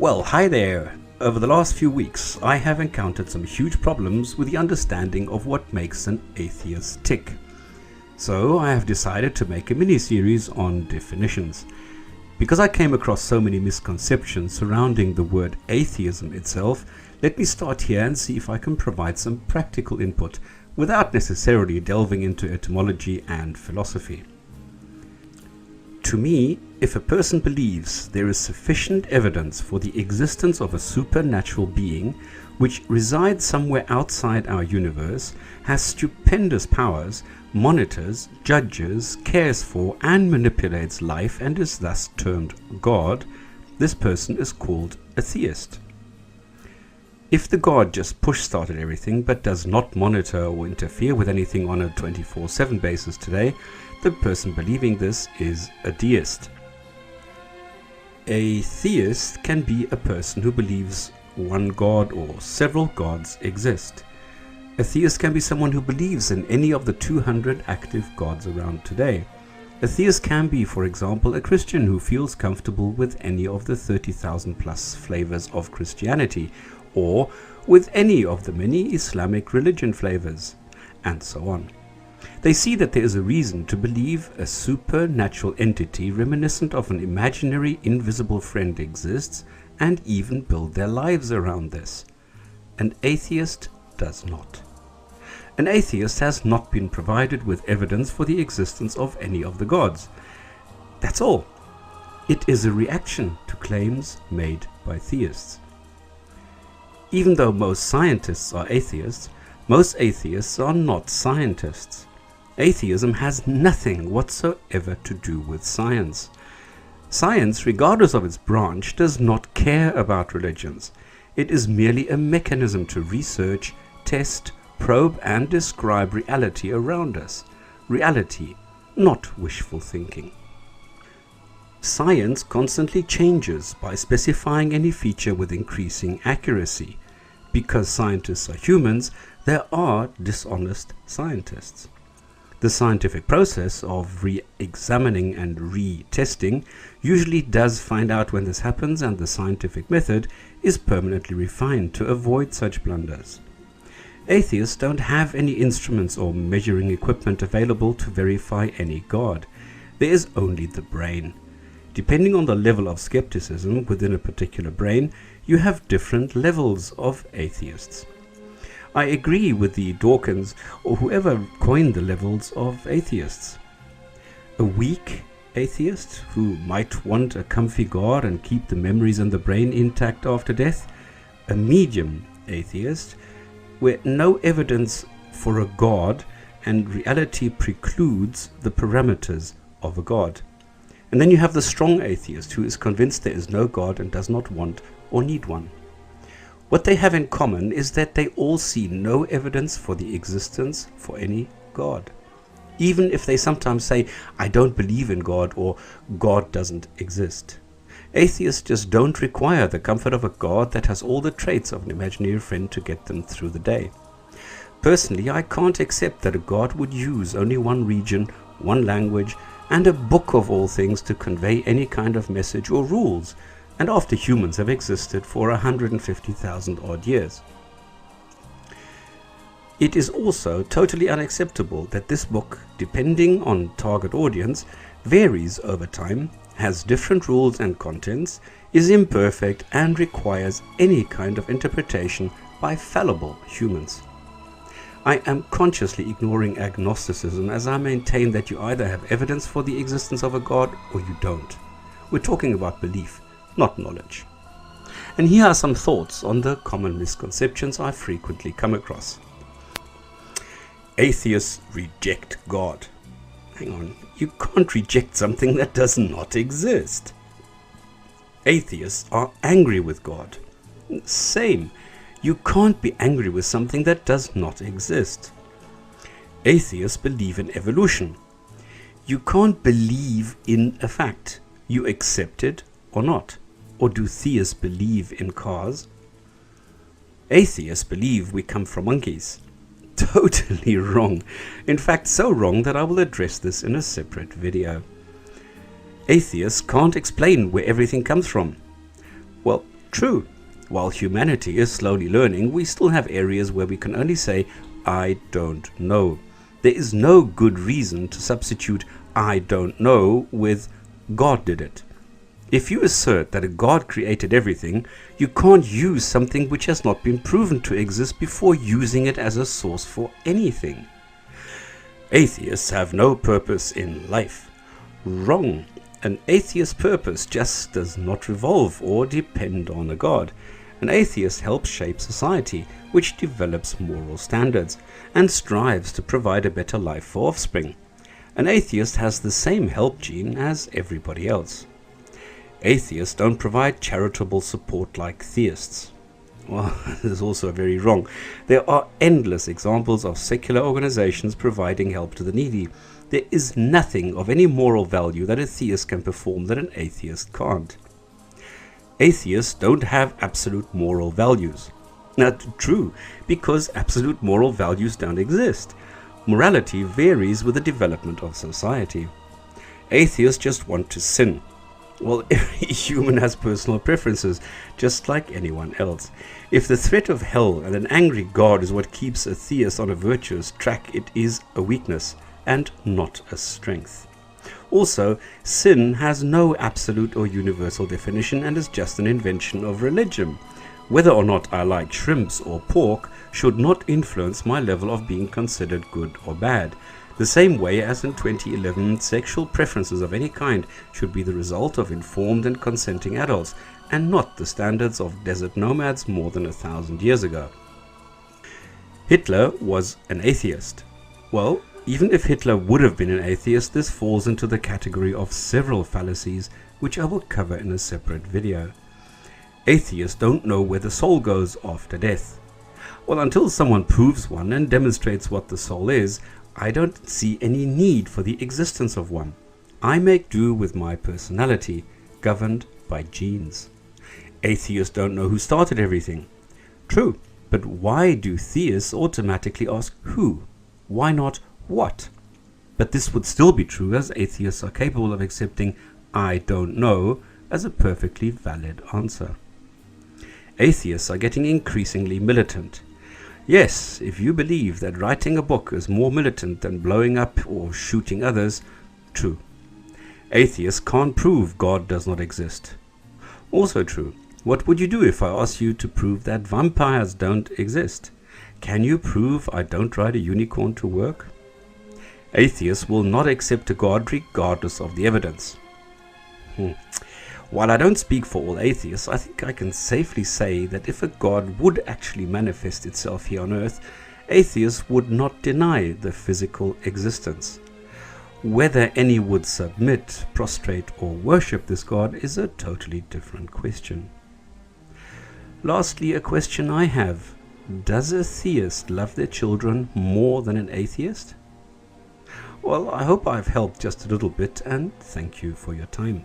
Well, hi there. Over the last few weeks, I have encountered some huge problems with the understanding of what makes an atheist tick. So I have decided to make a mini-series on definitions. Because I came across so many misconceptions surrounding the word atheism itself, let me start here and see if I can provide some practical input without necessarily delving into etymology and philosophy. To me, if a person believes there is sufficient evidence for the existence of a supernatural being which resides somewhere outside our universe, has stupendous powers, monitors, judges, cares for and manipulates life and is thus termed God, this person is called a theist. If the God just push-started everything but does not monitor or interfere with anything on a 24/7 basis today, the person believing this is a deist. A theist can be a person who believes one God or several gods exist. A theist can be someone who believes in any of the 200 active gods around today. A theist can be, for example, a Christian who feels comfortable with any of the 30,000 plus flavors of Christianity, or with any of the many Islamic religion flavors, and so on. They see that there is a reason to believe a supernatural entity reminiscent of an imaginary invisible friend exists, and even build their lives around this. An atheist does not. An atheist has not been provided with evidence for the existence of any of the gods. That's all. It is a reaction to claims made by theists. Even though most scientists are atheists, most atheists are not scientists. Atheism has nothing whatsoever to do with science. Science, regardless of its branch, does not care about religions. It is merely a mechanism to research, test, probe and describe reality around us. Reality, not wishful thinking. Science constantly changes by specifying any feature with increasing accuracy. Because scientists are humans, there are dishonest scientists. The scientific process of re-examining and retesting usually does find out when this happens, and the scientific method is permanently refined to avoid such blunders. Atheists don't have any instruments or measuring equipment available to verify any God. There is only the brain. Depending on the level of skepticism within a particular brain, you have different levels of atheists. I agree with the Dawkins or whoever coined the levels of atheists. A weak atheist who might want a comfy God and keep the memories in the brain intact after death. A medium atheist where no evidence for a God and reality precludes the parameters of a God. And then you have the strong atheist who is convinced there is no God and does not want or need one. What they have in common is that they all see no evidence for the existence for any God. Even if they sometimes say, I don't believe in God, or God doesn't exist. Atheists just don't require the comfort of a God that has all the traits of an imaginary friend to get them through the day. Personally, I can't accept that a God would use only one region, one language, and a book of all things to convey any kind of message or rules, and after humans have existed for 150,000 odd years. It is also totally unacceptable that this book, depending on target audience, varies over time, has different rules and contents, is imperfect and requires any kind of interpretation by fallible humans. I am consciously ignoring agnosticism, as I maintain that you either have evidence for the existence of a God or you don't. We're talking about belief, not knowledge. And here are some thoughts on the common misconceptions I frequently come across. Atheists reject God. Hang on, you can't reject something that does not exist. Atheists are angry with God. Same. You can't be angry with something that does not exist. Atheists believe in evolution. You can't believe in a fact. You accept it or not. Or do theists believe in cars? Atheists believe we come from monkeys. Totally wrong. In fact, so wrong that I will address this in a separate video. Atheists can't explain where everything comes from. Well, True, while humanity is slowly learning, we still have areas where we can only say, I don't know. There is no good reason to substitute I don't know with God did it. If you assert that a God created everything, you can't use something which has not been proven to exist before using it as a source for anything. Atheists have no purpose in life. Wrong. An atheist's purpose just does not revolve or depend on a God. An atheist helps shape society, which develops moral standards and strives to provide a better life for offspring. An atheist has the same help gene as everybody else. Atheists don't provide charitable support like theists. Well, this is also very wrong. There are endless examples of secular organizations providing help to the needy. There is nothing of any moral value that a theist can perform that an atheist can't. Atheists don't have absolute moral values. Now, true, because absolute moral values don't exist. Morality varies with the development of society. Atheists just want to sin. Well, every human has personal preferences, just like anyone else. If the threat of hell and an angry God is what keeps a theist on a virtuous track, it is a weakness and not a strength. Also, sin has no absolute or universal definition and is just an invention of religion. Whether or not I like shrimps or pork should not influence my level of being considered good or bad. The same way as in 2011, sexual preferences of any kind should be the result of informed and consenting adults, and not the standards of desert nomads more than 1,000 years ago. Hitler was an atheist. Well, even if Hitler would have been an atheist, this falls into the category of several fallacies, which I will cover in a separate video. Atheists don't know where the soul goes after death. Well, until someone proves one and demonstrates what the soul is, I don't see any need for the existence of one. I make do with my personality, governed by genes. Atheists don't know who started everything. True, but why do theists automatically ask who? Why not what? But this would still be true, as atheists are capable of accepting I don't know as a perfectly valid answer. Atheists are getting increasingly militant. Yes, if you believe that writing a book is more militant than blowing up or shooting others, true. Atheists can't prove God does not exist. Also true. What would you do if I asked you to prove that vampires don't exist? Can you prove I don't ride a unicorn to work? Atheists will not accept a God regardless of the evidence. While I don't speak for all atheists, I think I can safely say that if a God would actually manifest itself here on earth, atheists would not deny the physical existence. Whether any would submit, prostrate, or worship this God is a totally different question. Lastly, a question I have. Does a theist love their children more than an atheist? Well, I hope I've helped just a little bit, and thank you for your time.